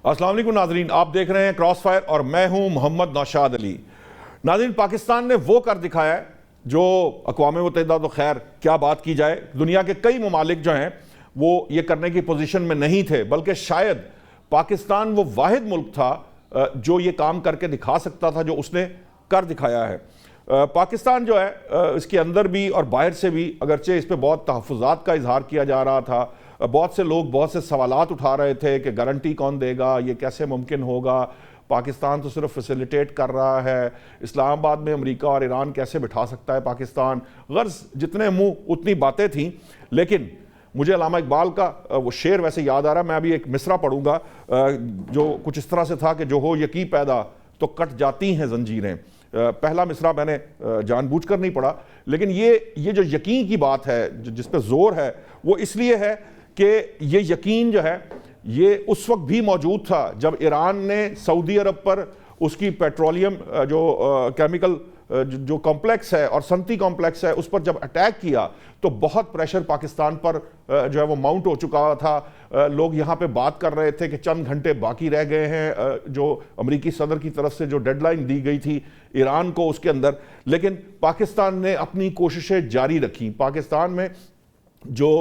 السلام علیکم ناظرین، آپ دیکھ رہے ہیں کراس فائر اور میں ہوں محمد نوشاد علی۔ ناظرین، پاکستان نے وہ کر دکھایا ہے جو اقوام متحدہ تو خیر کیا بات کی جائے، دنیا کے کئی ممالک جو ہیں وہ یہ کرنے کی پوزیشن میں نہیں تھے، بلکہ شاید پاکستان وہ واحد ملک تھا جو یہ کام کر کے دکھا سکتا تھا جو اس نے کر دکھایا ہے۔ پاکستان جو ہے اس کے اندر بھی اور باہر سے بھی اگرچہ اس پہ بہت تحفظات کا اظہار کیا جا رہا تھا، بہت سے لوگ بہت سے سوالات اٹھا رہے تھے کہ گارنٹی کون دے گا، یہ کیسے ممکن ہوگا، پاکستان تو صرف فیسیلیٹیٹ کر رہا ہے، اسلام آباد میں امریکہ اور ایران کیسے بٹھا سکتا ہے پاکستان، غرض جتنے منہ اتنی باتیں تھیں۔ لیکن مجھے علامہ اقبال کا وہ شعر ویسے یاد آ رہا ہے، میں ابھی ایک مصرع پڑھوں گا جو کچھ اس طرح سے تھا کہ جو ہو یقین پیدا تو کٹ جاتی ہیں زنجیریں۔ پہلا مصرع میں نے جان بوجھ کر نہیں پڑھا، لیکن یہ جو یقین کی بات ہے جس پہ زور ہے وہ اس لیے ہے کہ یہ یقین جو ہے یہ اس وقت بھی موجود تھا جب ایران نے سعودی عرب پر اس کی پیٹرولیم جو کیمیکل جو کمپلیکس ہے اور صنعتی کمپلیکس ہے اس پر جب اٹیک کیا تو بہت پریشر پاکستان پر جو ہے وہ ماؤنٹ ہو چکا تھا۔ لوگ یہاں پہ بات کر رہے تھے کہ چند گھنٹے باقی رہ گئے ہیں جو امریکی صدر کی طرف سے جو ڈیڈ لائن دی گئی تھی ایران کو اس کے اندر، لیکن پاکستان نے اپنی کوششیں جاری رکھی۔ پاکستان میں جو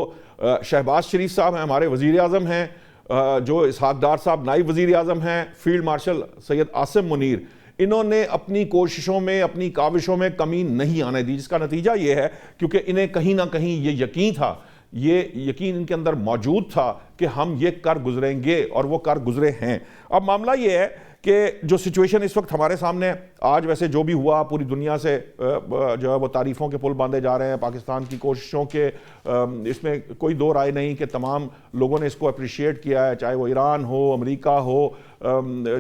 شہباز شریف صاحب ہیں ہمارے وزیر اعظم ہیں، جو اسحاق ڈار صاحب نائب وزیر اعظم ہیں، فیلڈ مارشل سید عاصم منیر، انہوں نے اپنی کوششوں میں اپنی کاوشوں میں کمی نہیں آنے دی، جس کا نتیجہ یہ ہے کیونکہ انہیں کہیں نہ کہیں یہ یقین تھا، یہ یقین ان کے اندر موجود تھا کہ ہم یہ کر گزریں گے اور وہ کر گزرے ہیں۔ اب معاملہ یہ ہے کہ جو سچویشن اس وقت ہمارے سامنے آج ویسے جو بھی ہوا پوری دنیا سے جو ہے وہ تعریفوں کے پل باندھے جا رہے ہیں پاکستان کی کوششوں کے، اس میں کوئی دو رائے نہیں کہ تمام لوگوں نے اس کو اپریشیٹ کیا ہے، چاہے وہ ایران ہو، امریکہ ہو،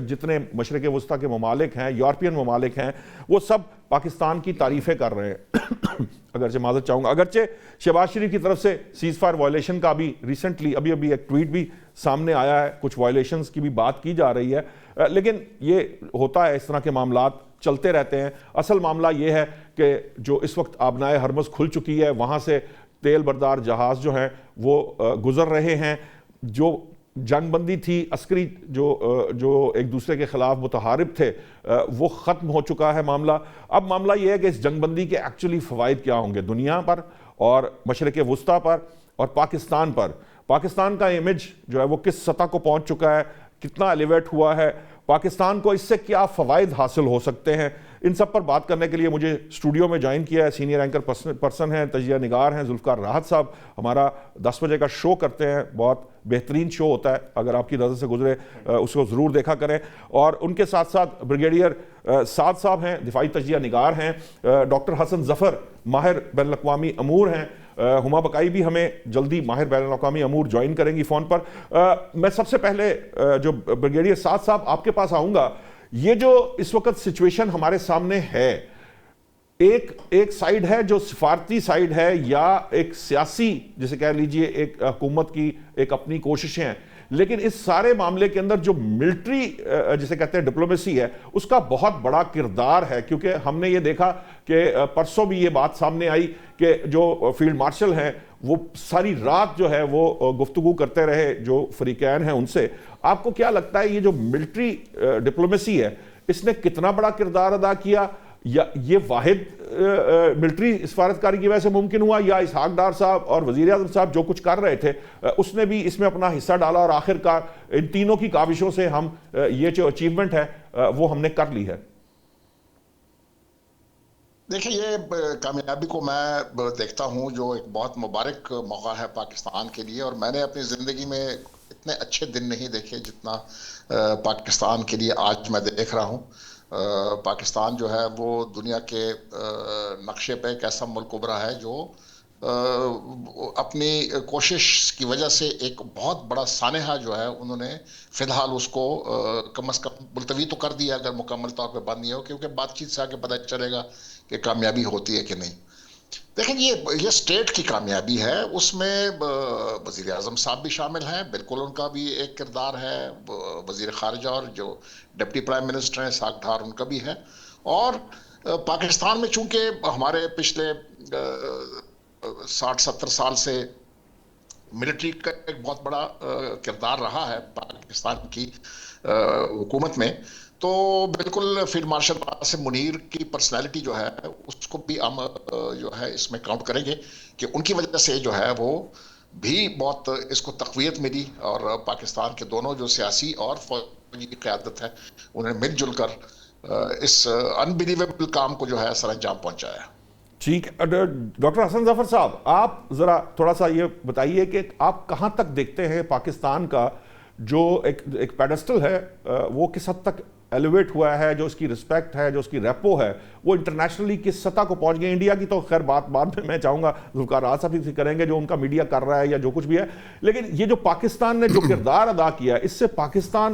جتنے مشرق وسطیٰ کے ممالک ہیں، یورپین ممالک ہیں، وہ سب پاکستان کی تعریفیں کر رہے ہیں۔ اگرچہ معذرت چاہوں گا، اگرچہ شہباز شریف کی طرف سے سیز فائر وائلیشن کا بھی ریسنٹلی ابھی ایک ٹویٹ بھی سامنے آیا ہے، کچھ وائلیشنز کی بھی بات کی جا رہی ہے، لیکن یہ ہوتا ہے، اس طرح کے معاملات چلتے رہتے ہیں۔ اصل معاملہ یہ ہے کہ جو اس وقت آبنائے ہرمز کھل چکی ہے، وہاں سے تیل بردار جہاز جو ہیں وہ گزر رہے ہیں۔ جو جنگ بندی تھی، عسکری جو ایک دوسرے کے خلاف متحارب تھے، وہ ختم ہو چکا ہے معاملہ۔ اب معاملہ یہ ہے کہ اس جنگ بندی کے ایکچولی فوائد کیا ہوں گے دنیا پر اور مشرق وسطیٰ پر اور پاکستان پر۔ پاکستان کا امیج جو ہے وہ کس سطح کو پہنچ چکا ہے، کتنا ایلیویٹ ہوا ہے، پاکستان کو اس سے کیا فوائد حاصل ہو سکتے ہیں، ان سب پر بات کرنے کے لیے مجھے اسٹوڈیو میں جوائن کیا ہے سینئر اینکر پرسن ہیں، تجزیہ نگار ہیں ذوالفقار راحت صاحب۔ ہمارا 10 بجے کا شو کرتے ہیں، بہت بہترین شو ہوتا ہے، اگر آپ کی نظر سے گزرے اس کو ضرور دیکھا کریں۔ اور ان کے ساتھ ساتھ بریگیڈیئر سعد صاحب ہیں، دفاعی تجزیہ نگار ہیں، ڈاکٹر حسن ظفر ماہر بین الاقوامی امور ہیں، ہما بقائی بھی ہمیں جلدی ماہر بین الاقوامی امور جوائن کریں گی فون پر۔ میں سب سے پہلے جو بریگیڈیئر سعد صاحب آپ کے پاس آؤں گا، یہ جو اس وقت سچویشن ہمارے سامنے ہے، ایک سائیڈ ہے جو سفارتی سائیڈ ہے یا ایک سیاسی جسے کہہ لیجئے ایک حکومت کی ایک اپنی کوششیں ہیں، لیکن اس سارے معاملے کے اندر جو ملٹری جسے کہتے ہیں ڈپلومیسی ہے اس کا بہت بڑا کردار ہے، کیونکہ ہم نے یہ دیکھا کہ پرسوں بھی یہ بات سامنے آئی کہ جو فیلڈ مارشل ہیں وہ ساری رات جو ہے وہ گفتگو کرتے رہے جو فریقین ہیں ان سے۔ آپ کو کیا لگتا ہے یہ جو ملٹری ڈپلومیسی ہے اس نے کتنا بڑا کردار ادا کیا، یا یہ واحد ملٹری سفارتکاری کی وجہ سے ممکن ہوا، یا اسحاق ڈار صاحب اور وزیر اعظم صاحب جو کچھ کر رہے تھے اس نے بھی اس میں اپنا حصہ ڈالا اور آخر کار ان تینوں کی کاوشوں سے ہم یہ جو اچیومنٹ ہے وہ ہم نے کر لی ہے؟ دیکھیں، یہ کامیابی کو میں دیکھتا ہوں جو ایک بہت مبارک موقع ہے پاکستان کے لیے، اور میں نے اپنی زندگی میں اتنے اچھے دن نہیں دیکھے جتنا پاکستان کے لیے آج میں دیکھ رہا ہوں۔ پاکستان جو ہے وہ دنیا کے نقشے پہ ایک ایسا ملک ابھرا ہے جو اپنی کوشش کی وجہ سے ایک بہت بڑا سانحہ جو ہے انہوں نے فی الحال اس کو کم از کم ملتوی تو کر دیا، اگر مکمل طور پہ بند نہیں ہو، کیونکہ بات چیت سے آگے پتہ چلے گا کہ کامیابی ہوتی ہے کہ نہیں۔ دیکھیں، یہ اسٹیٹ کی کامیابی ہے، اس میں وزیر اعظم صاحب بھی شامل ہیں، بالکل ان کا بھی ایک کردار ہے، وزیر خارجہ اور جو ڈپٹی پرائم منسٹر ہیں اسحاق ڈار ان کا بھی ہے، اور پاکستان میں چونکہ ہمارے پچھلے 60-70 سال سے ملٹری کا ایک بہت بڑا کردار رہا ہے پاکستان کی حکومت میں. تو بالکل فیلڈ مارشل قاسم منیر کی پرسنالٹی جو ہے اس کو بھی ہم جو ہے اس میں کاؤنٹ کریں گے کہ ان کی وجہ سے جو ہے وہ بھی بہت اس کو تقویت ملی, اور پاکستان کے دونوں جو سیاسی اور فوجی قیادت ہے انہیں مل جل کر اس انبلیویبل کام کو جو ہے سر انجام پہنچایا. ٹھیک. ڈاکٹر حسن ظفر صاحب, آپ ذرا تھوڑا سا یہ بتائیے کہ آپ کہاں تک دیکھتے ہیں پاکستان کا جو ایک پیڈسٹل ہے وہ کس حد تک ایلیویٹ ہوا ہے, جو اس کی رسپیکٹ ہے, جو اس کی ریپو ہے, وہ انٹرنیشنلی کس سطح کو پہنچ گئے؟ انڈیا کی تو خیر بعد میں چاہوں گا ذوالفقار راحت صاحب بھی کریں گے جو ان کا میڈیا کر رہا ہے یا جو کچھ بھی ہے, لیکن یہ جو پاکستان نے جو کردار ادا کیا ہے اس سے پاکستان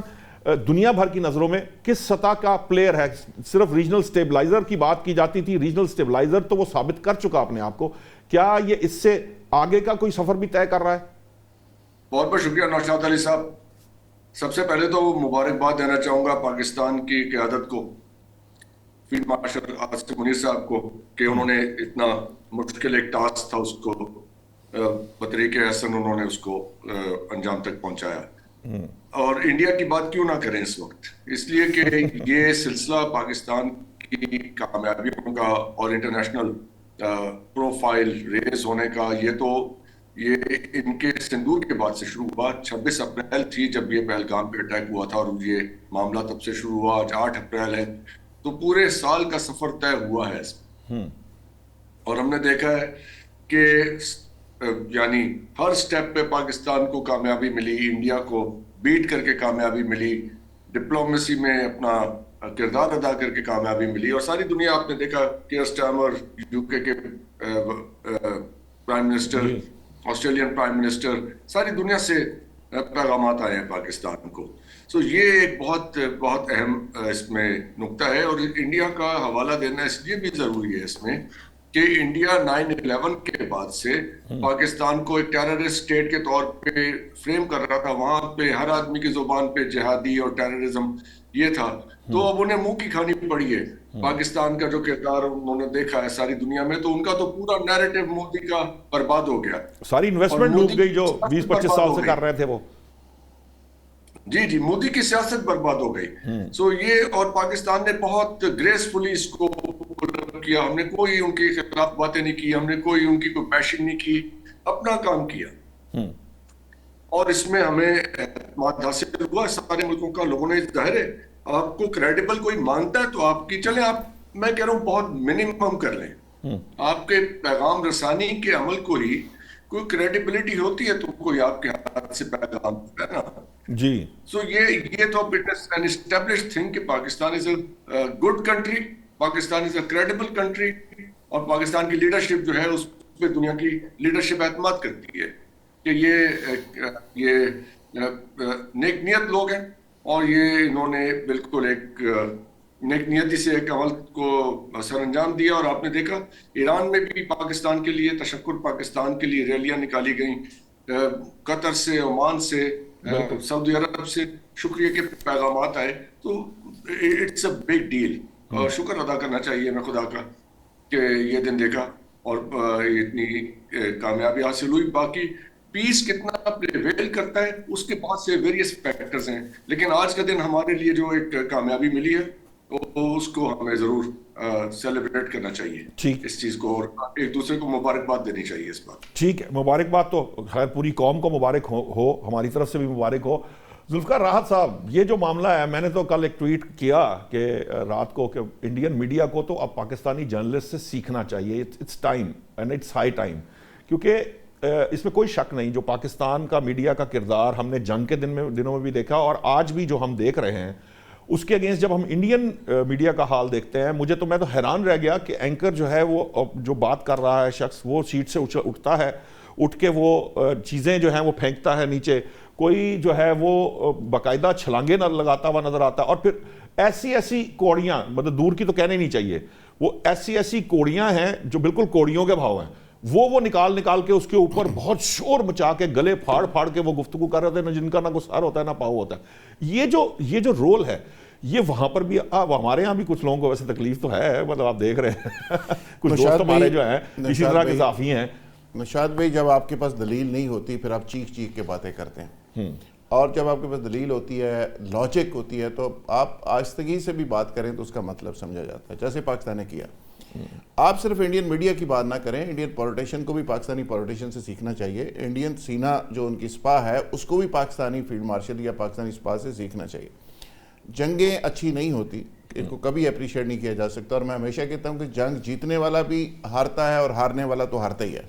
دنیا بھر کی نظروں میں کس سطح کا پلیئر ہے؟ صرف ریجنل سٹیبلائزر کی بات کی جاتی تھی, ریجنل سٹیبلائزر تو وہ ثابت کر چکا اپنے آپ کو, کیا یہ اس سے آگے کا کوئی سفر بھی طے کر رہا ہے؟ بہت بہت شکریہ نوشاد علی صاحب. سب سے پہلے تو مبارکباد دینا چاہوں گا پاکستان کی قیادت کو, فیلڈ مارشل قاسم منیر صاحب کو, کہ انہوں نے اتنا مشکل ایک ٹاسک تھا اس کو بطریق احسن انہوں نے اس کو انجام تک پہنچایا. اور انڈیا کی بات کیوں نہ کریں اس وقت, اس لیے کہ یہ سلسلہ پاکستان کی کامیابیوں کا اور انٹرنیشنل پروفائل ریز ہونے کا, یہ ان کے سندور کے بعد سے شروع ہوا. 26 اپریل تھی جب یہ پہلگام پہ اٹیک ہوا تھا, اور یہ معاملہ تب سے شروع ہوا. آج 8 اپریل ہے, تو پورے سال کا سفر طے ہوا ہے اس میں. اور ہم نے دیکھا ہے کہ یعنی ہر سٹیپ پہ پاکستان کو کامیابی ملی, انڈیا کو بیٹ کر کے کامیابی ملی, ڈپلومیسی میں اپنا کردار ادا کر کے کامیابی ملی. اور ساری دنیا آپ نے دیکھا, کیئر سٹارمر یو کے prime minister, Australian prime minister, ساری دنیا سے پیغامات آئے ہیں پاکستان کو. سو یہ ایک بہت بہت اہم اس میں نقطہ ہے. اور انڈیا کا حوالہ دینا اس لیے بھی ضروری ہے اس میں کہ انڈیا 9/11 کے بعد سے پاکستان کو ایک ٹیررسٹ اسٹیٹ کے طور پہ فریم کر رہا تھا. وہاں پہ ہر آدمی کی زبان پہ جہادی اور ٹیررزم یہ تھا. تو اب انہیں منہ کی کھانی پڑی ہے. پاکستان کا جو کردار انہوں نے دیکھا ہے ساری دنیا میں, تو ان کا تو پورا نیریٹو مودی کا برباد ہو گیا. ساری انویسٹمنٹ ڈوب گئی جو 20-25 سال سے کر رہے تھے وہ. جی مودی کی سیاست برباد ہو گئی. سو یہ, اور پاکستان نے بہت گریسفلی اس کو کیا. ہم نے کوئی ان کے خلاف باتیں نہیں کی, ہم نے کوئی ان کی کوئی بیشنگ نہیں کی, اپنا کام کیا. اور اس میں ہمیں اعتماد حاصل ہوا سارے ملکوں کا. لوگوں نے ظاہر ہے آپ کو کریڈیبل کوئی مانتا ہے تو آپ کی چلیں, آپ میں کہہ رہا ہوں بہت منیمم کر لیں. آپ کے پیغام رسانی کے عمل کو ہی کوئی کریڈیبلٹی ہوتی ہے تو کوئی آپ کے ہاتھ سے پیغام ہے نا. جی. سو یہ تو it is an established thing کہ Pakistan is a good country, Pakistan is a credible country, اور پاکستان کی لیڈرشپ جو ہے اس پہ دنیا کی لیڈرشپ اعتماد کرتی ہے کہ یہ نیک نیت لوگ ہیں, اور یہ انہوں نے بالکل ایک نیک نیتی سے ایک عمل کو سر انجام دیا. اور آپ نے دیکھا ایران میں بھی پاکستان کے لیے تشکر, پاکستان کے لیے ریلیاں نکالی گئیں, قطر سے, عمان سے, سعودی عرب سے شکریہ کے پیغامات آئے. تو اٹس اے بگ ڈیل, اور شکر ادا کرنا چاہیے ہمیں خدا کا کہ یہ دن دیکھا اور اتنی کامیابی حاصل ہوئی. باقی پیس کتنا پریویل کرتا ہے اس کے بعد سے ویریس فیکٹرز ہیں, لیکن آج کا دن ہمارے لیے جو ایک کامیابی ملی ہے اس کو ہمیں ضرور سیلیبریٹ کرنا چاہیے اس چیز کو, اور ایک دوسرے کو مبارکباد دینی چاہیے اس بات. ٹھیک ہے, مبارکباد تو خیر پوری قوم کو مبارک ہو, ہماری طرف سے بھی مبارک ہو. ذوالفقار راحت صاحب, یہ جو معاملہ ہے, میں نے تو کل ایک ٹویٹ کیا کہ رات کو کہ انڈین میڈیا کو تو اب پاکستانی جرنلسٹ سے سیکھنا چاہیے. It's time and it's high time, کیونکہ اس میں کوئی شک نہیں جو پاکستان کا میڈیا کا کردار ہم نے جنگ کے دنوں میں بھی دیکھا, اور آج بھی جو ہم دیکھ رہے ہیں اس کے اگینسٹ جب ہم انڈین میڈیا کا حال دیکھتے ہیں, میں تو حیران رہ گیا کہ اینکر جو ہے وہ جو بات کر رہا ہے شخص, وہ سیٹ سے اٹھتا ہے, اٹھ کے وہ چیزیں جو ہیں وہ پھینکتا ہے نیچے, کوئی جو ہے وہ باقاعدہ چھلانگے نہ لگاتا ہوا نظر آتا ہے, اور پھر ایسی کوڑیاں, مطلب دور کی تو کہنے نہیں چاہیے, وہ ایسی کوڑیاں ہیں جو بالکل کوڑیوں کے بھاؤ ہیں, وہ نکال کے اس کے اوپر بہت شور مچا کے گلے پھاڑ کے وہ گفتگو کر رہے تھے, جن کا نہ کوئی سر ہوتا ہے نہ پاؤ ہوتا ہے. یہ جو رول ہے یہ وہاں پر بھی, ہمارے ہاں بھی کچھ لوگوں کو ویسے تکلیف تو ہے, مطلب آپ دیکھ رہے ہیں کچھ دوست ہمارے جو ہیں اسی طرح کے صحافی ہیں. نشاد بھائی, جب آپ کے پاس دلیل نہیں ہوتی پھر آپ چیخ کے باتیں کرتے ہیں. اور جب آپ کے پاس دلیل ہوتی ہے، لاجک ہوتی ہے، تو آپ آہستگی سے بھی بات کریں تو اس کا مطلب سمجھا جاتا ہے، جیسے پاکستان نے کیا. آپ صرف انڈین میڈیا کی بات نہ کریں، انڈین پولیٹیشین کو بھی پاکستانی پولیٹیشین سے سیکھنا چاہیے. انڈین سینا جو ان کی سپاہ ہے اس کو بھی پاکستانی فیلڈ مارشل یا پاکستانی سپاہ سے سیکھنا چاہیے. جنگیں اچھی نہیں ہوتی، ان کو کبھی اپریشیٹ نہیں کیا جا سکتا، اور میں ہمیشہ کہتا ہوں کہ جنگ جیتنے والا بھی ہارتا ہے اور ہارنے والا تو ہارتا ہی ہے.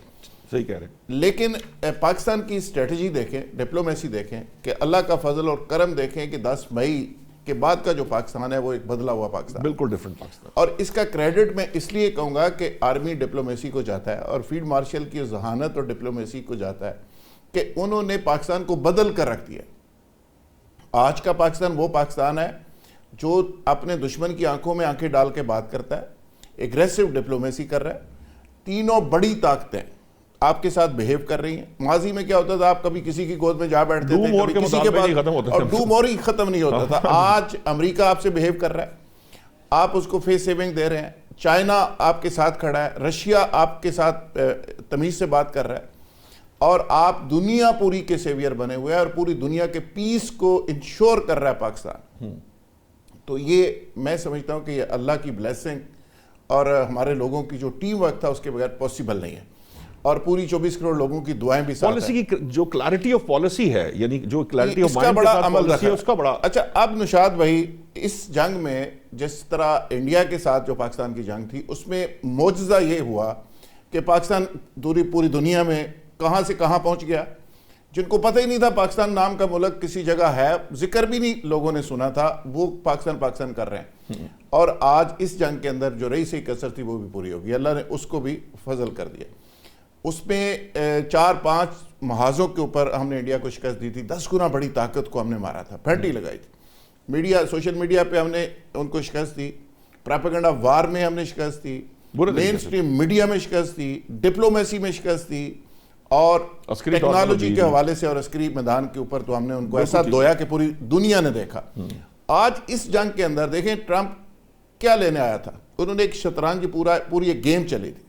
صحیح کہہ رہے ہیں. لیکن پاکستان کی اسٹریٹجی دیکھیں، ڈپلومیسی دیکھیں، کہ اللہ کا فضل اور کرم دیکھیں کہ 10 مئی کے بعد کا جو پاکستان ہے وہ ایک بدلا ہوا پاکستان، بالکل ڈیفرنٹ پاکستان. اور اس کا کریڈٹ میں اس لیے کہوں گا کہ آرمی ڈپلومیسی کو جاتا ہے اور فیلڈ مارشل کی ذہانت اور ڈپلومیسی کو جاتا ہے کہ انہوں نے پاکستان کو بدل کر رکھ دیا. آج کا پاکستان وہ پاکستان ہے جو اپنے دشمن کی آنکھوں میں آنکھیں ڈال کے بات کرتا ہے، ایگریسو ڈپلومیسی کر رہا ہے. تینوں بڑی طاقتیں آپ کے ساتھ بہیو کر رہی ہیں. ماضی میں کیا ہوتا تھا، آپ کبھی کسی کی گود میں جا بیٹھتے تھے، کبھی کسی کے پاس، اور ڈوم اور ہی ختم نہیں ہوتا تھا. آج امریکہ آپ سے بہیو کر رہا ہے، آپ اس کو فیس سیونگ دے رہے ہیں. چائنا آپ کے ساتھ کھڑا ہے، رشیا آپ کے ساتھ تمیز سے بات کر رہا ہے، اور آپ دنیا پوری کے سیویئر بنے ہوئے ہیں اور پوری دنیا کے پیس کو انشور کر رہا ہے پاکستان. تو یہ میں سمجھتا ہوں کہ یہ اللہ کی بلیسنگ اور ہمارے لوگوں کی جو ٹیم ورک تھا اس کے بغیر پاسبل نہیں ہے، اور پوری 24 کروڑ لوگوں کی دعائیں بھی ساتھ ہیں. پالیسی کی جو کلیئرٹی آف پالیسی ہے، یعنی جو کلیئرٹی آف اس کا مائنڈ کے بڑا ساتھ عمل پالیسی ہے، رکھا. اس کا بڑا. اچھا، اب نشاد بھائی، اس جنگ میں جس طرح انڈیا کے ساتھ جو پاکستان کی جنگ تھی، اس میں معجزہ یہ ہوا کہ پاکستان پوری دنیا میں کہاں سے کہاں پہنچ گیا. جن کو پتہ ہی نہیں تھا پاکستان نام کا ملک کسی جگہ ہے، ذکر بھی نہیں لوگوں نے سنا تھا، وہ پاکستان کر رہے ہیں. اور آج اس جنگ کے اندر جو رئیسی کسر تھی وہ بھی پوری ہوگی. اللہ نے اس کو بھی فضل کر دیا. اس میں 4-5 محاذوں کے اوپر ہم نے انڈیا کو شکست دی تھی. 10 گنا بڑی طاقت کو ہم نے مارا تھا، پھینٹی لگائی تھی. میڈیا، سوشل میڈیا پہ ہم نے ان کو شکست دی، پراپیگنڈا وار میں ہم نے شکست دی، مین سٹریم میڈیا میں شکست دی، ڈپلومیسی میں شکست دی، اور ٹیکنالوجی کے حوالے سے اور عسکری میدان کے اوپر تو ہم نے ان کو ایسا دویا کہ پوری دنیا نے دیکھا. آج اس جنگ کے اندر دیکھیں ٹرمپ کیا لینے آیا تھا. انہوں نے ایک شطرنج پوری ایک گیم چلی تھی.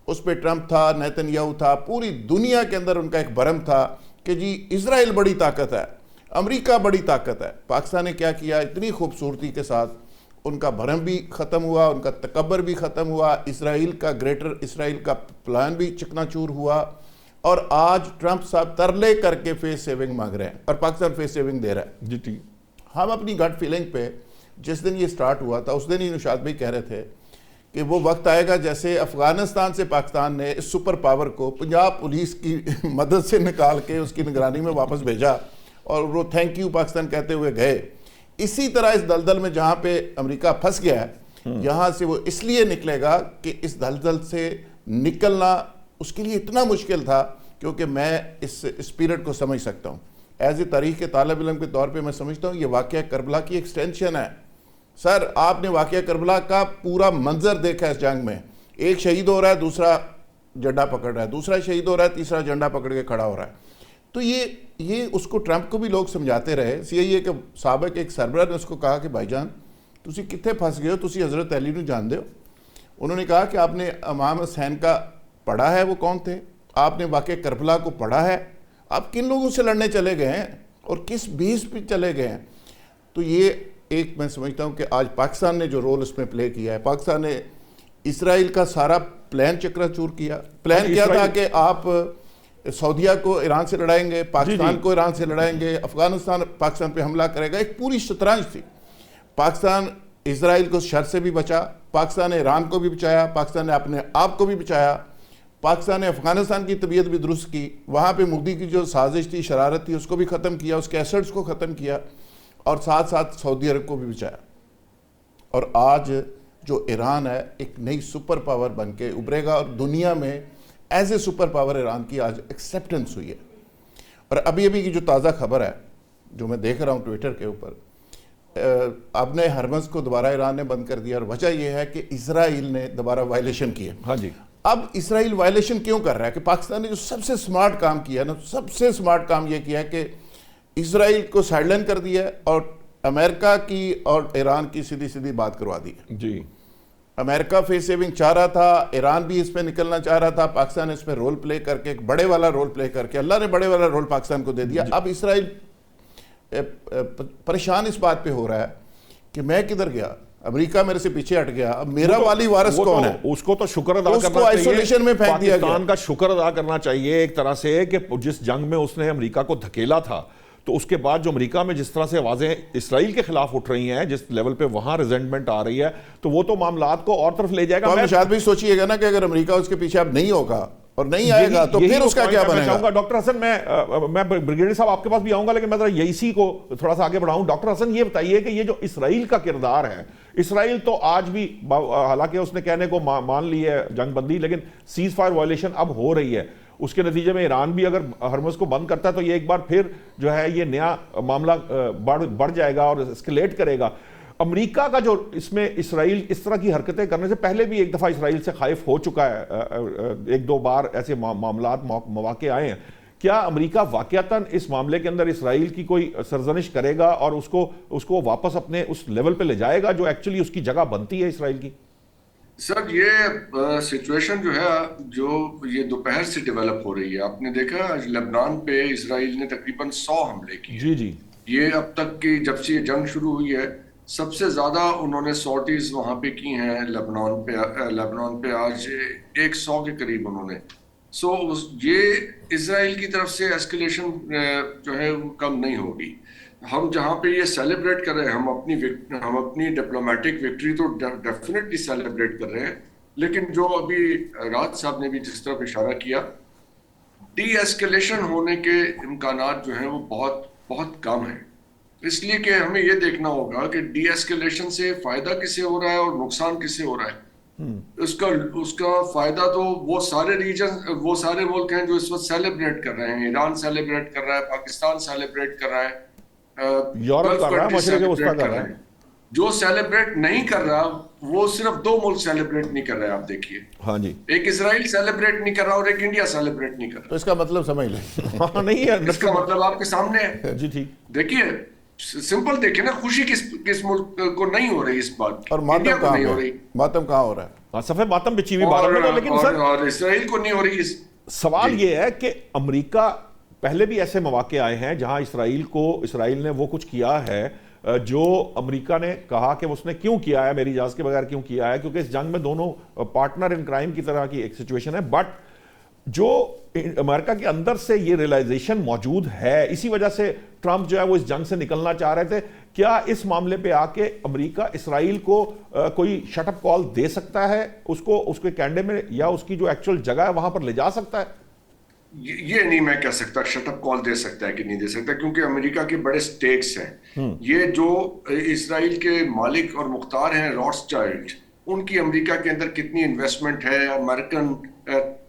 اس پہ ٹرمپ تھا، نیتن یاہو تھا، پوری دنیا کے اندر ان کا ایک برہم تھا کہ جی اسرائیل بڑی طاقت ہے، امریکہ بڑی طاقت ہے. پاکستان نے کیا کیا، اتنی خوبصورتی کے ساتھ ان کا برہم بھی ختم ہوا، ان کا تکبر بھی ختم ہوا، اسرائیل کا گریٹر اسرائیل کا پلان بھی چکنا چور ہوا. اور آج ٹرمپ صاحب ترلے کر کے فیس سیونگ مانگ رہے ہیں اور پاکستان فیس سیونگ دے رہا ہے. جی ٹھیک. ہم اپنی گٹ فیلنگ پہ جس دن یہ سٹارٹ ہوا تھا اس دن ہی نشاد بھائی کہہ رہے تھے کہ وہ وقت آئے گا جیسے افغانستان سے پاکستان نے اس سپر پاور کو پنجاب پولیس کی مدد سے نکال کے اس کی نگرانی میں واپس بھیجا اور وہ تھینک یو پاکستان کہتے ہوئے گئے. اسی طرح اس دلدل میں جہاں پہ امریکہ پھنس گیا ہے، یہاں سے وہ اس لیے نکلے گا کہ اس دلدل سے نکلنا اس کے لیے اتنا مشکل تھا، کیونکہ میں اس اسپیرٹ کو سمجھ سکتا ہوں. ایز اے تاریخ کے طالب علم کے طور پہ میں سمجھتا ہوں یہ واقعہ کربلا کی ایکسٹینشن ہے. سر، آپ نے واقعہ کربلا کا پورا منظر دیکھا اس جنگ میں. ایک شہید ہو رہا ہے، دوسرا جھنڈا پکڑ رہا ہے، دوسرا شہید ہو رہا ہے، تیسرا جھنڈا پکڑ کے کھڑا ہو رہا ہے. تو یہ اس کو ٹرمپ کو بھی لوگ سمجھاتے رہے. CIA کے سابق ایک سربراہ نے اس کو کہا کہ بھائی جان تسی کتنے پھنس گئے ہو، تسی حضرت علی نو جان دے ہو. انہوں نے کہا کہ آپ نے امام حسین کا پڑھا ہے، وہ کون تھے؟ آپ نے واقعہ کربلا کو پڑھا ہے؟ آپ کن لوگوں سے لڑنے چلے گئے ہیں اور کس بیس پہ چلے گئے ہیں؟ تو یہ ایک میں سمجھتا ہوں کہ آج پاکستان نے جو رول اس میں پلے کیا ہے، پاکستان نے اسرائیل کا سارا پلان چکرا چور کیا. پلان کیا تھا کہ آپ سعودیہ کو ایران سے لڑائیں گے، پاکستان کو ایران سے لڑائیں گے، افغانستان پاکستان پہ حملہ کرے گا. ایک پوری شطرنج تھی. پاکستان اسرائیل کو شر سے بھی بچا، پاکستان نے ایران کو بھی بچایا، پاکستان نے اپنے آپ کو بھی بچایا، پاکستان نے افغانستان کی طبیعت بھی درست کی، وہاں پہ مودی کی جو سازش تھی، شرارت تھی، اس کو بھی ختم کیا، اس کے ایسٹس کو ختم کیا، اور ساتھ ساتھ سعودی عرب کو بھی بچایا. اور آج جو ایران ہے ایک نئی سپر پاور بن کے ابھرے گا، اور دنیا میں as a super power Iran کی آج ایکسیپٹنس ہوئی ہے. اور ابھی کی جو تازہ خبر ہے جو میں دیکھ رہا ہوں ٹویٹر کے اوپر، اب نے ہرمز کو دوبارہ ایران نے بند کر دیا، اور وجہ یہ ہے کہ اسرائیل نے دوبارہ وائلیشن کی ہے. ہاں جی. اب اسرائیل وائلیشن کیوں کر رہا ہے کہ پاکستان نے جو سب سے سمارٹ کام کیا ہے نا، سب سے سمارٹ کام یہ کیا ہے کہ اسرائیل کو سائیڈ لائن کر دیا ہے اور امریکہ کی اور ایران کی سیدھی بات کروا دی ہے. جی. امریکہ فیس سیونگ چاہ رہا تھا، ایران بھی اس پہ نکلنا چاہ رہا تھا، پاکستان اس پہ رول پلے کر کے ایک بڑے والا رول پلے کر کے اللہ نے بڑے والا رول پاکستان کو دے دیا. اب اسرائیل پریشان اس بات پہ ہو رہا ہے کہ میں کدھر گیا, امریکہ میرے سے پیچھے ہٹ گیا, اب میرا والی وارث کون ہے؟ اس کو تو شکر ادا اس کو کرنا چاہیے, آئسولیشن میں پھینک دیا گیا. پاکستان کا شکر ادا کرنا چاہیے ایک طرح سے کہ جس جنگ میں اس نے امریکہ کو دھکیلا تھا, تو اس کے بعد جو امریکہ میں جس طرح سے آوازیں اسرائیل کے خلاف اٹھ رہی ہیں, جس لیول پہ وہاں ریزنٹمنٹ آ رہی ہے, تو وہ تو معاملات کو اور طرف لے جائے گا. تو نشاط بھی سوچئے گا نا کہ اگر امریکہ اس کے پیچھے اب نہیں ہوگا اور نہیں آئے گا تو پھر اس کا کیا بنے گا؟ ڈاکٹر حسن, میں بریگیڈیئر صاحب آپ کے پاس بھی آؤں گا, لیکن میں ذرا اسی کو تھوڑا سا آگے بڑھاؤں. ڈاکٹر حسن یہ بتائیے کہ یہ جو اسرائیل کا کردار ہے, اسرائیل تو آج بھی حالانکہ اس نے کہنے کو مان لی ہے جنگ بندی, لیکن سیز فائر وائلیشن اب ہو رہی ہے. اس کے نتیجے میں ایران بھی اگر ہرمز کو بند کرتا ہے تو یہ ایک بار پھر جو ہے یہ نیا معاملہ بڑھ جائے گا اور اسکیلیٹ کرے گا. امریکہ کا جو اس میں اسرائیل اس طرح کی حرکتیں کرنے سے پہلے بھی ایک دفعہ اسرائیل سے خائف ہو چکا ہے, ایک دو بار ایسے معاملات مواقع آئے ہیں. کیا امریکہ واقعتاً اس معاملے کے اندر اسرائیل کی کوئی سرزنش کرے گا اور اس کو واپس اپنے اس لیول پہ لے جائے گا جو ایکچولی اس کی جگہ بنتی ہے اسرائیل کی؟ سر یہ سچویشن جو ہے جو یہ دوپہر سے ڈیولپ ہو رہی ہے, آپ نے دیکھا لبنان پہ اسرائیل نے تقریباً 100 حملے کیے. جی جی, یہ اب تک کی جب سے یہ جنگ شروع ہوئی ہے سب سے زیادہ انہوں نے سارٹیز وہاں پہ کی ہیں لبنان پہ آج 100 کے قریب انہوں نے. سو یہ اسرائیل کی طرف سے ایسکیلیشن جو ہے وہ کم نہیں ہوگی. ہم جہاں پہ یہ سیلیبریٹ کر رہے ہیں, ہم اپنی ڈپلومیٹک وکٹری تو ڈیفینیٹلی سیلیبریٹ کر رہے ہیں, لیکن جو ابھی راج صاحب نے بھی جس طرف اشارہ کیا, ڈی ایسکیلیشن ہونے کے امکانات جو ہیں وہ بہت بہت کم ہیں. اس لیے کہ ہمیں یہ دیکھنا ہوگا کہ ڈی ایسکیلیشن سے فائدہ کسے ہو رہا ہے اور نقصان کسے ہو رہا ہے. اس کا فائدہ تو وہ سارے ملک ہیں جو اس وقت سیلیبریٹ کر رہے ہیں. ایران سیلیبریٹ کر رہا ہے, پاکستان سیلیبریٹ کر رہا ہے, یورپ کر رہا ہے, مشرق وسطیٰ کر رہا ہے. جو سیلیبریٹ نہیں کر رہا وہ صرف 2 ملک سیلیبریٹ نہیں کر رہے. آپ دیکھیے, ہاں جی, ایک اسرائیل سیلیبریٹ نہیں کر رہا اور ایک انڈیا سیلیبریٹ نہیں کر رہا. تو اس کا مطلب سمجھ لیں. ہاں نہیں ہے, اس کا مطلب آپ کے سامنے ہے. جی ٹھیک, دیکھیے سمپل دیکھیں نا, خوشی کس ملک کو نہیں ہو رہی اس بات کی, اور انڈیا کو نہیں ہو رہی. ماتم کہاں ہو رہا ہے؟ صفحے ماتم بچی ہوئی بارہ میں. لیکن سر اور اسرائیل کو نہیں ہو رہی. سوال یہ ہے کہ امریکہ پہلے بھی ایسے مواقع آئے ہیں جہاں اسرائیل نے وہ کچھ کیا ہے جو امریکہ نے کہا کہ اس نے کیوں کیا ہے, میری اجازت کے بغیر کیوں کیا ہے, کیونکہ اس جنگ میں دونوں پارٹنر ان کرائم کی طرح کی ایک سچویشن ہے. بٹ جو امریکہ کے اندر سے یہ ریلائزیشن موجود ہے, اسی وجہ سے ٹرمپ جو ہے وہ اس جنگ سے نکلنا چاہ رہے تھے. کیا اس معاملے پہ آ کے امریکہ اسرائیل کو کوئی شٹ اپ کال دے سکتا ہے, اس کے کینڈے میں, یا اس کی جو ایکچوئل جگہ ہے وہاں پر لے جا سکتا ہے؟ یہ نہیں میں کہہ سکتا شٹ اپ کال دے سکتا ہے کہ نہیں دے سکتا, کیونکہ امریکہ کے بڑے سٹیکس ہیں. یہ جو اسرائیل کے مالک اور مختار ہیں راٹس چائلڈ, ان کی امریکہ کے اندر کتنی انویسٹمنٹ ہے, امریکن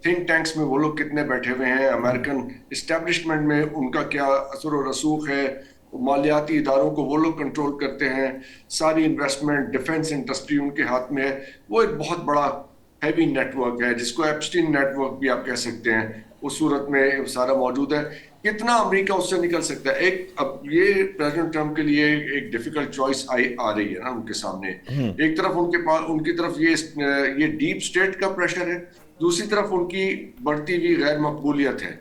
تھنک ٹینکس میں وہ لوگ کتنے بیٹھے ہوئے ہیں, امریکن اسٹیبلشمنٹ میں ان کا کیا اثر و رسوخ ہے, مالیاتی اداروں کو وہ لوگ کنٹرول کرتے ہیں, ساری انویسٹمنٹ ڈیفنس انڈسٹری ان کے ہاتھ میں ہے. وہ ایک بہت بڑا ہیوی نیٹ ورک ہے جس کو ایپسٹین نیٹ ورک بھی آپ کہہ سکتے ہیں. اس صورت میں سارا موجود ہے. کتنا امریکہ اس سے نکل سکتا ہے؟ اب یہ پریزیڈنٹ ٹرمپ کے لیے ایک ڈیفیکلٹ چوائس آ رہی ہے نا ان کے سامنے. ایک طرف ان کی طرف یہ ڈیپ اسٹیٹ کا پریشر ہے, دوسری طرف ان کی بڑھتی ہوئی غیر مقبولیت ہے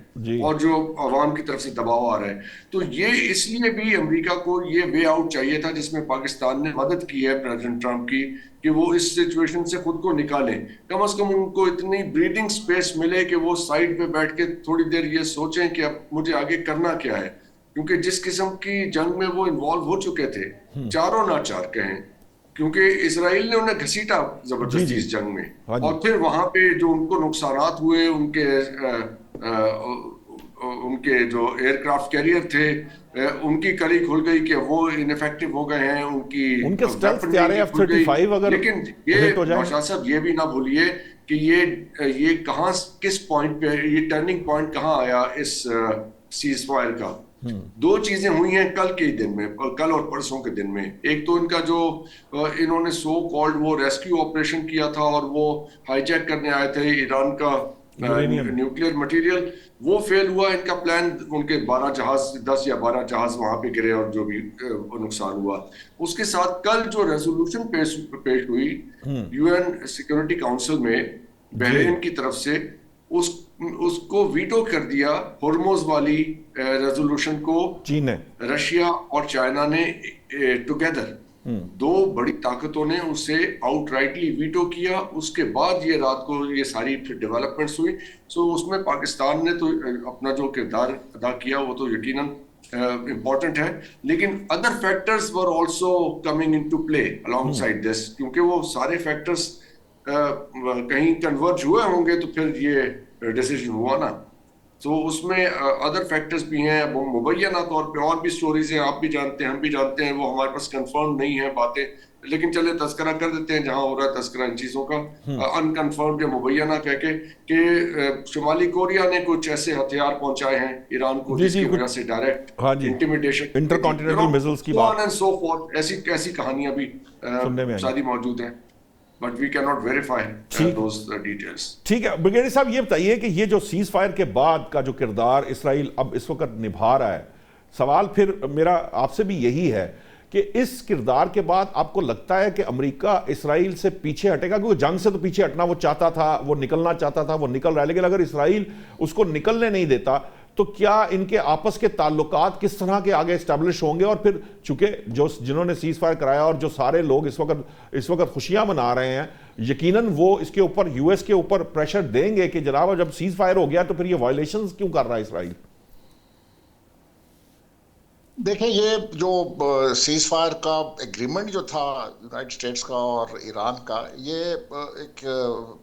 اور جو عوام کی طرف سے دباؤ آ رہا ہے. تو یہ اس لیے بھی امریکہ کو یہ وے آؤٹ چاہیے تھا جس میں پاکستان نے مدد کی ہے پریزیڈنٹ ٹرمپ کی, کہ وہ اس سچویشن سے خود کو نکالیں. کم از کم ان کو اتنی بریدنگ سپیس ملے کہ وہ سائڈ پہ بیٹھ کے تھوڑی دیر یہ سوچیں کہ اب مجھے آگے کرنا کیا ہے. کیونکہ جس قسم کی جنگ میں وہ انوالو ہو چکے تھے, چاروں ناچار کہیں, کیونکہ اسرائیل نے انہیں گھسیٹا زبردستی اس جنگ میں, اور پھر وہاں پہ جو ان کو نقصانات ہوئے, ان کے جو ایئر کرافٹ کیریئر تھے ان کی کڑی کھل گئی کہ وہ انیفیکٹو ہو گئے ہیں, ان کے اسٹیلتھ طیارے F-35 اگر لیکن یہ نوشاد صاحب یہ بھی نہ بھولیے کہ یہ کہاں کس پوائنٹ پہ یہ ٹرننگ پوائنٹ کہاں آیا اس سیز فائر کا. 2 چیزیں ہوئی ہیں کل کے دن میں, کل اور پرسوں کے دن میں. ایک تو ان کا جو انہوں نے سو کالڈ وہ ریسکیو آپریشن کیا تھا اور وہ ہائی جیک کرنے آئے تھے ایران کا نیوکلیئر مٹیریل, وہ فیل ہوا. ان کا پلان, ان کے 10 یا 12 جہاز وہاں پہ گرے اور جو بھی نقصان ہوا. اس کے ساتھ کل جو ریزولوشن پیش ہوئی UN سیکورٹی کاؤنسل میں بحرین کی طرف سے, اس کو ویٹو کر دیا، ہرموز والی ریزولوشن کو چین نے، رشیا اور چائنا نے ٹوگیدر، دو بڑی طاقتوں نے اسے آؤٹ رائٹلی ویٹو کیا. اس کے بعد یہ رات کو یہ ساری ڈیولپمنٹس ہوئی. سو اس میں پاکستان نے تو اپنا جو کردار ادا کیا وہ تو یقیناً امپورٹنٹ ہے، لیکن other factors are also coming into play along side this، کیونکہ وہ سارے فیکٹرز کہیں کنورج ہوئے ہوں گے تو پھر یہ ڈیسیجن ہوا نا. تو اس میں ادر فیکٹرز بھی ہیں، اب مبینہ طور پہ اور بھی سٹوریز ہیں، آپ بھی جانتے ہیں، ہم بھی جانتے ہیں، وہ ہمارے پاس کنفرم نہیں ہیں باتیں، لیکن چلے تذکرہ کر دیتے ہیں جہاں ہو رہا ہے تذکرہ ان چیزوں کا، انکنفرمڈ یا مبینہ کہہ کے کہ شمالی کوریا نے کچھ ایسے ہتھیار پہنچائے ہیں ایران کو جس کی وجہ سے ڈائریکٹ انٹیمیڈیشن، انٹرکانٹیننٹل میزائلز کی بات، اینڈ سو فورتھ، ایسی کہانیاں بھی ساری موجود ہیں. But we cannot verify those details. ٹھیک ہے بریگیڈیئر صاحب، یہ بتائیے کہ یہ جو سیز فائر کے بعد کا جو کردار اسرائیل اب اس وقت نبھا رہا ہے، سوال پھر میرا آپ سے بھی یہی ہے کہ اس کردار کے بعد آپ کو لگتا ہے کہ امریکہ اسرائیل سے پیچھے ہٹے گا؟ کیونکہ جنگ سے تو پیچھے ہٹنا وہ چاہتا تھا، وہ نکلنا چاہتا تھا، وہ نکل رہا ہے، لیکن اگر اسرائیل اس کو نکلنے نہیں دیتا تو کیا ان کے آپس کے تعلقات کس طرح کے آگے اسٹیبلش ہوں گے؟ اور پھر چونکہ جنہوں نے سیز فائر کرایا اور جو سارے لوگ اس وقت خوشیاں منا رہے ہیں، یقیناً وہ اس کے اوپر یو ایس کے اوپر پریشر دیں گے کہ جناب جب سیز فائر ہو گیا تو پھر یہ وائلیشنز کیوں کر رہا ہے اسرائیل؟ دیکھیں، یہ جو سیز فائر کا ایگریمنٹ جو تھا یونائٹڈ اسٹیٹس کا اور ایران کا، یہ ایک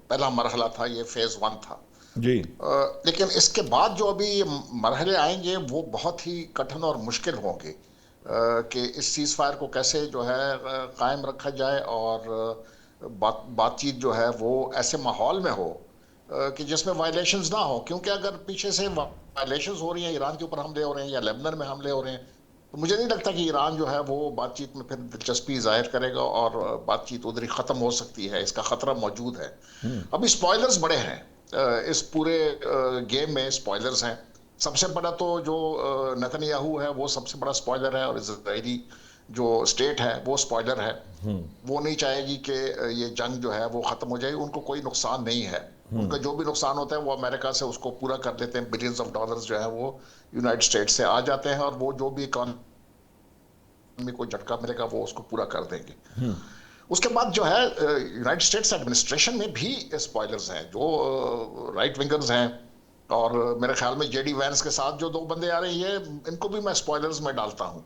پہلا مرحلہ تھا، یہ فیز 1 تھا جی. لیکن اس کے بعد جو ابھی مرحلے آئیں گے وہ بہت ہی کٹھن اور مشکل ہوں گے کہ اس سیز فائر کو کیسے جو ہے قائم رکھا جائے اور بات چیت جو ہے وہ ایسے ماحول میں ہو کہ جس میں وائلیشنز نہ ہو. کیونکہ اگر پیچھے سے وائلیشنز ہو رہی ہیں، ایران کے اوپر حملے ہو رہے ہیں یا لیبنان میں حملے ہو رہے ہیں، تو مجھے نہیں لگتا کہ ایران جو ہے وہ بات چیت میں پھر دلچسپی ظاہر کرے گا اور بات چیت ادھر ہی ختم ہو سکتی ہے. اس کا خطرہ موجود ہے. ابھی سپوائلرز بڑے ہیں اس پورے گیم میں، سپوائلرز ہیں. سب سے بڑا تو جو نتن یاہو ہے وہ سب سے بڑا سپوائلر ہے، اور اسرائیلی جو اسٹیٹ ہے وہ سپوائلر ہے. وہ نہیں چاہے گی کہ یہ جنگ جو ہے وہ ختم ہو جائے. ان کو کوئی نقصان نہیں ہے، ان کا جو بھی نقصان ہوتا ہے وہ امریکہ سے اس کو پورا کر لیتے ہیں. بلینز آف ڈالرز جو ہے وہ یونائٹڈ اسٹیٹ سے آ جاتے ہیں، اور وہ جو بھی اکانومی کو جھٹکا ملے گا وہ اس کو پورا کر دیں گے. اس کے بعد جو ہے یونائٹڈ اسٹیٹس ایڈمنسٹریشن میں بھی سپوائلرز ہیں جو رائٹ ونگرز ہیں، اور میرے خیال میں جے ڈی وینس کے ساتھ جو 2 بندے آ رہے ہیں ان کو بھی میں سپوائلرز میں ڈالتا ہوں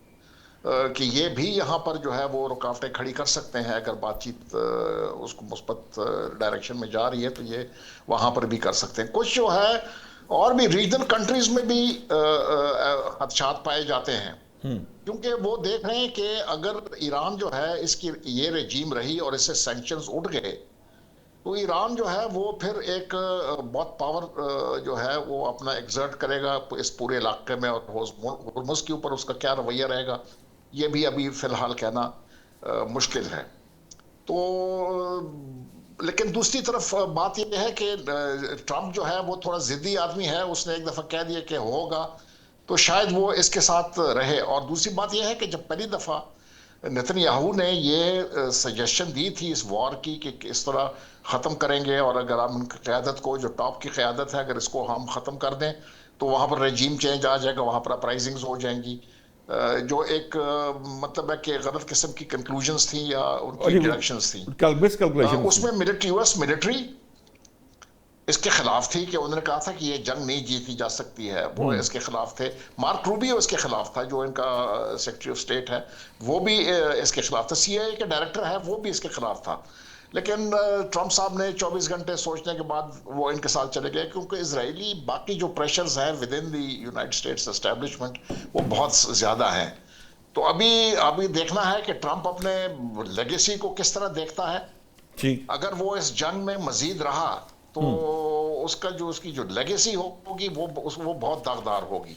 کہ یہ بھی یہاں پر جو ہے وہ رکاوٹیں کھڑی کر سکتے ہیں. اگر بات چیت اس کو مثبت ڈائریکشن میں جا رہی ہے تو یہ وہاں پر بھی کر سکتے ہیں. کچھ جو ہے اور بھی ریجنل کنٹریز میں بھی خدشات پائے جاتے ہیں، کیونکہ وہ دیکھ رہے ہیں کہ اگر ایران جو ہے اس کی یہ رجیم رہی اور اس سے سینکشنز اٹھ گئے تو ایران جو ہے وہ پھر ایک بہت پاور جو ہے وہ اپنا ایگزرٹ کرے گا اس پورے علاقے میں، اور ہرمز کے اوپر اس کا کیا رویہ رہے گا یہ بھی ابھی فی الحال کہنا مشکل ہے. تو لیکن دوسری طرف بات یہ ہے کہ ٹرمپ جو ہے وہ تھوڑا ضدی آدمی ہے. اس نے ایک دفعہ کہہ دیا کہ ہوگا تو شاید وہ اس کے ساتھ رہے. اور دوسری بات یہ ہے کہ جب پہلی دفعہ نتن یاہو نے یہ سجیشن دی تھی اس وار کی کہ اس طرح ختم کریں گے، اور اگر ہم ان کی قیادت کو، جو ٹاپ کی قیادت ہے، اگر اس کو ہم ختم کر دیں تو وہاں پر رجیم چینج آ جائے گا، وہاں پر اپرائزنگز ہو جائیں گی، جو ایک مطلب ہے کہ غلط قسم کی کنکلوژنز تھیں یا ان کی ڈائریکشنز تھیں. اس میں یو ایس ملٹری اس کے خلاف تھی کہ انہوں نے کہا تھا کہ یہ جنگ نہیں جیتی جا سکتی ہے، وہ اس کے خلاف تھے. مارک روبیو اس کے خلاف تھا، جو ان کا سیکرٹری آف اسٹیٹ ہے، وہ بھی اس کے خلاف تھا. سی آئی اے کے ڈائریکٹر ہے وہ بھی اس کے خلاف تھا. لیکن ٹرمپ صاحب نے 24 گھنٹے سوچنے کے بعد وہ ان کے ساتھ چلے گئے، کیونکہ اسرائیلی باقی جو پریشرز ہیں with in the United States establishment وہ بہت زیادہ ہیں. تو ابھی دیکھنا ہے کہ ٹرمپ اپنے لیگیسی کو کس طرح دیکھتا ہے. اگر وہ اس جنگ میں مزید رہا تو اس کی جو لیگیسی ہوگی وہ بہت داغدار ہوگی.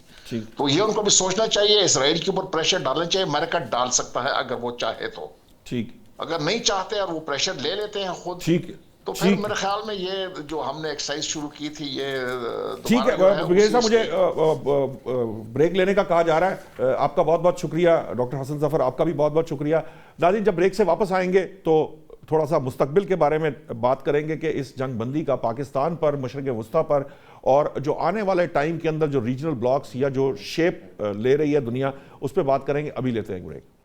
تو یہ ان کو بھی سوچنا چاہیے، اسرائیل کے اوپر پریشر ڈالنا چاہیے. امریکہ ڈال سکتا ہے اگر وہ چاہے تو، اگر نہیں چاہتے اور وہ پریشر لے لیتے ہیں خود تو پھر میرے خیال میں یہ جو ہم نے ایکسرسائز شروع کی تھی یہ ٹھیک ہے. بریگیڈیئر صاحب مجھے بریک لینے کا کہا جا رہا ہے. آپ کا بہت بہت شکریہ ڈاکٹر حسن ظفر، آپ کا بھی بہت بہت شکریہ. ناظرین جب بریک سے واپس آئیں گے تو تھوڑا سا مستقبل کے بارے میں بات کریں گے کہ اس جنگ بندی کا پاکستان پر، مشرق وسطیٰ پر، اور جو آنے والے ٹائم کے اندر جو ریجنل بلاکس یا جو شیپ لے رہی ہے دنیا، اس پہ بات کریں گے. ابھی لیتے ہیں ایک بریک.